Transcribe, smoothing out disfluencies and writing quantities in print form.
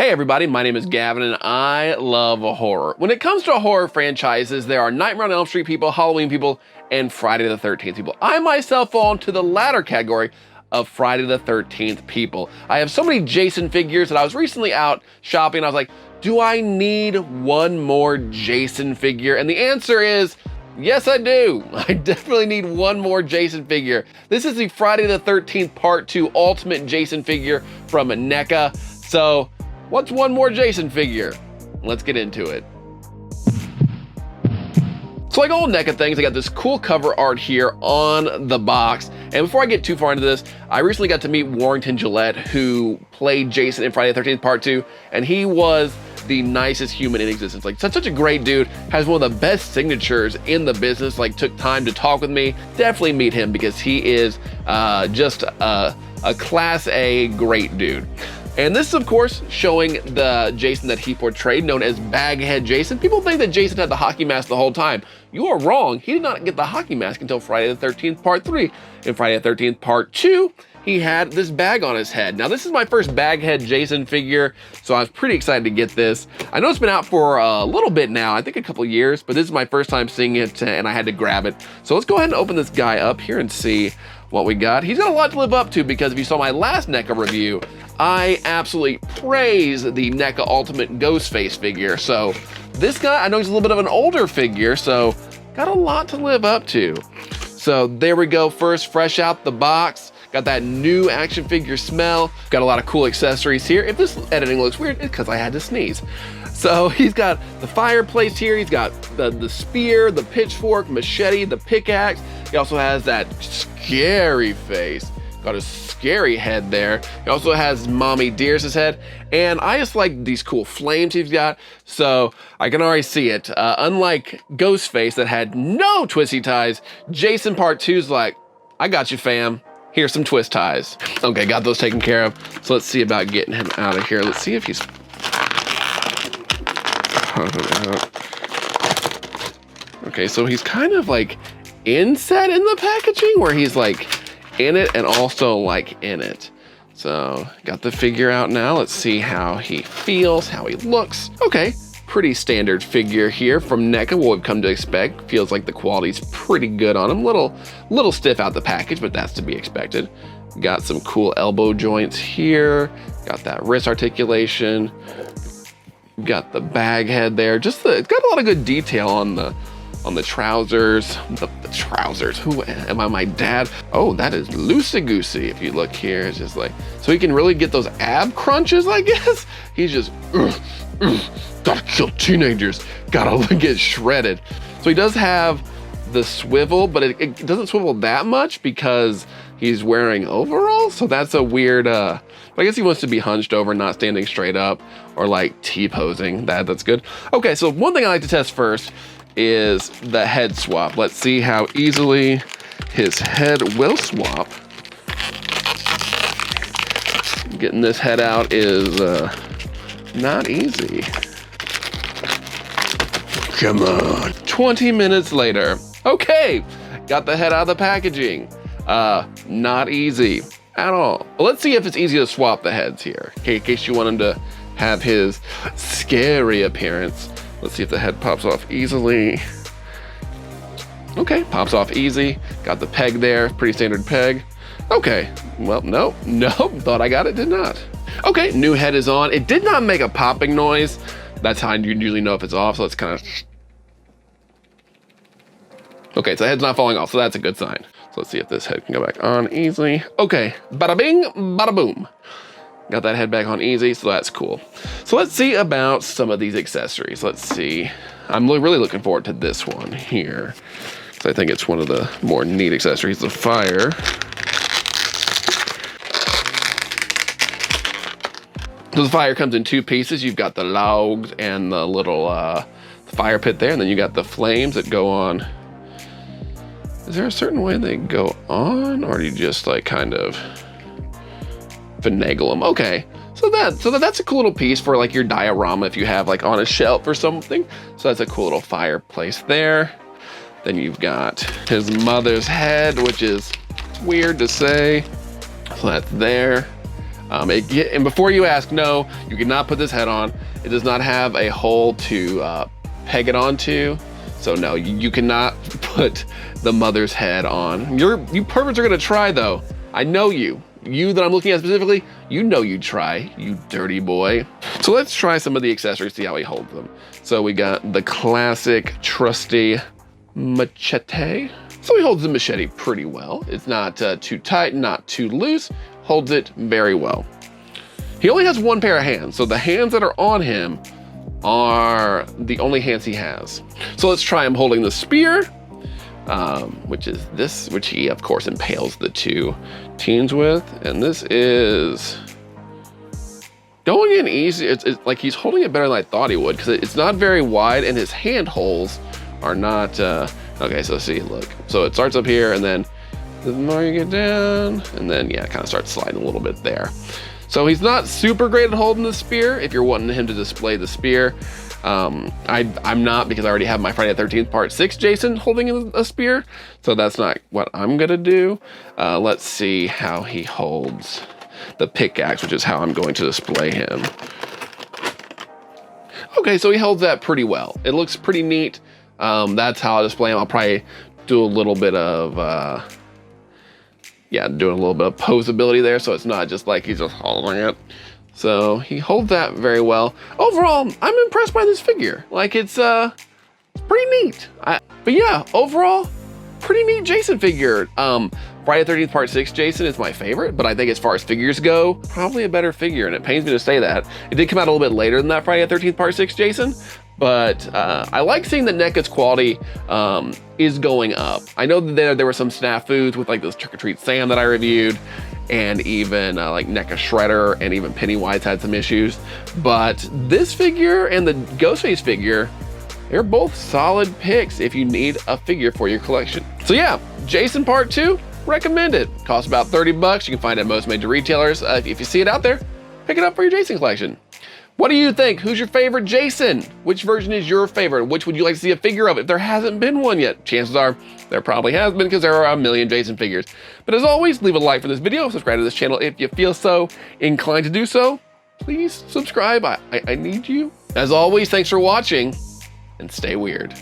Hey everybody, my name is Gavin and I love horror. When it comes to horror franchises, there are Nightmare on Elm Street people, Halloween people, and Friday the 13th people. I myself fall into the latter category of Friday the 13th people. I have so many Jason figures that I was recently out shopping and I was like, do I need one more Jason figure? And the answer is, yes, I do. I definitely need one more Jason figure. This is the Friday the 13th Part 2 Ultimate Jason figure from NECA. So, what's one more Jason figure? Let's get into it. So like all NECA things, I got this cool cover art here on the box. And before I get too far into this, I recently got to meet Warrington Gillette, who played Jason in Friday the 13th Part 2, and he was the nicest human in existence. Like such a great dude, has one of the best signatures in the business, like took time to talk with me. Definitely meet him because he is just a class A great dude. And this is, of course, showing the Jason that he portrayed, known as Baghead Jason. People think that Jason had the hockey mask the whole time. You are wrong. He did not get the hockey mask until Friday the 13th Part 3. In Friday the 13th Part 2, he had this bag on his head. Now, this is my first Baghead Jason figure, so I was pretty excited to get this. I know it's been out for a little bit now, I think a couple years, but this is my first time seeing it, and I had to grab it. So let's go ahead and open this guy up here and see what we got. He's got a lot to live up to because if you saw my last NECA review, I absolutely praise the NECA Ultimate Ghostface figure. So this guy, I know he's a little bit of an older figure, so got a lot to live up to. So there we go, first fresh out the box. Got that new action figure smell. Got a lot of cool accessories here. If this editing looks weird, it's because I had to sneeze. So he's got the fireplace here. He's got the spear, the pitchfork, machete, the pickaxe. He also has that scary face. Got a scary head there. He also has Mommy Dear's head. And I just like these cool flames he's got. So I can already see it. Unlike Ghostface that had no twisty ties, Jason Part 2's like, I got you, fam. Here's some twist ties. Okay, got those taken care of. So let's see about getting him out of here. Let's see if he's... Okay, so he's kind of like inset in the packaging where he's like in it and also like in it. So got the figure out now. Let's see how he feels, how he looks. Okay, pretty standard figure here from NECA, what we've come to expect. Feels like the quality's pretty good on him. Little stiff out the package, but that's to be expected. Got some cool elbow joints here. Got that wrist articulation. Got the bag head there. It's got a lot of good detail on the trousers. The trousers. Who am I? My dad? Oh, that is loosey-goosey. If you look here, it's just like, so he can really get those ab crunches, I guess. He's just, gotta kill teenagers. Gotta get shredded. So he does have the swivel, but it doesn't swivel that much because he's wearing overalls. So that's a weird, I guess he wants to be hunched over, not standing straight up or like T-posing. That's good. Okay, so one thing I like to test first is the head swap. Let's see how easily his head will swap. Getting this head out is not easy. Come on. 20 minutes later. Okay, got the head out of the packaging. Not easy at all. Well, let's see if it's easy to swap the heads here. Okay, in case you want him to have his scary appearance. Let's see if the head pops off easily. Okay, pops off easy. Got the peg there, pretty standard peg. Okay, well, no, thought I got it, did not. Okay, new head is on. It did not make a popping noise. That's how you usually know if it's off, so it's kind of... Okay, so the head's not falling off, so that's a good sign. So let's see if this head can go back on easily. Okay, bada bing, bada boom. Got that head back on easy, so that's cool. So let's see about some of these accessories. Let's see. I'm really looking forward to this one here. So I think it's one of the more neat accessories, the fire. So the fire comes in two pieces. You've got the logs and the little fire pit there, and then you got the flames that go on. Is there a certain way they go on, or do you just like kind of finagle them? Okay, so that's a cool little piece for like your diorama if you have like on a shelf or something. So that's a cool little fireplace there. Then you've got his mother's head, which is weird to say. So that's there. And before you ask, no, you cannot put this head on. It does not have a hole to peg it onto. So no, you cannot put the mother's head on. You perverts are gonna try though. I know you. You that I'm looking at specifically, you know you'd try, you dirty boy. So let's try some of the accessories, see how he holds them. So we got the classic, trusty machete. So he holds the machete pretty well. It's not too tight, not too loose, holds it very well. He only has one pair of hands, so the hands that are on him are the only hands he has. So let's try him holding the spear, which is this, which he of course impales the two teens with. And this is going in easy. It's like he's holding it better than I thought he would, because it's not very wide and his hand holes are not, okay, so see, look. So it starts up here and then the more you get down, and then yeah, it kind of starts sliding a little bit there. So he's not super great at holding the spear if you're wanting him to display the spear. I'm not, because I already have my Friday the 13th Part 6 Jason holding a spear. So that's not what I'm gonna do. Let's see how he holds the pickaxe, which is how I'm going to display him. Okay, so he holds that pretty well. It looks pretty neat. That's how I display him. I'll probably do a little bit of, yeah, doing a little bit of posability there, so it's not just like he's just holding it. So he holds that very well. Overall, I'm impressed by this figure. Like it's pretty neat. But yeah, overall, pretty neat Jason figure. Friday the 13th Part 6 Jason is my favorite, but I think as far as figures go, probably a better figure, and it pains me to say that. It did come out a little bit later than that Friday the 13th Part 6 Jason, but I like seeing that NECA's quality is going up. I know that there were some snafus with like this Trick or Treat Sam that I reviewed, and even like NECA Shredder and even Pennywise had some issues. But this figure and the Ghostface figure, they're both solid picks if you need a figure for your collection. So yeah, Jason Part 2, recommend it. Costs about 30 bucks. You can find it at most major retailers. If you see it out there, pick it up for your Jason collection. What do you think? Who's your favorite Jason? Which version is your favorite? Which would you like to see a figure of if there hasn't been one yet? Chances are there probably has been, because there are a million Jason figures. But as always, leave a like for this video, subscribe to this channel if you feel so inclined to do so. Please subscribe, I need you. As always, thanks for watching, and stay weird.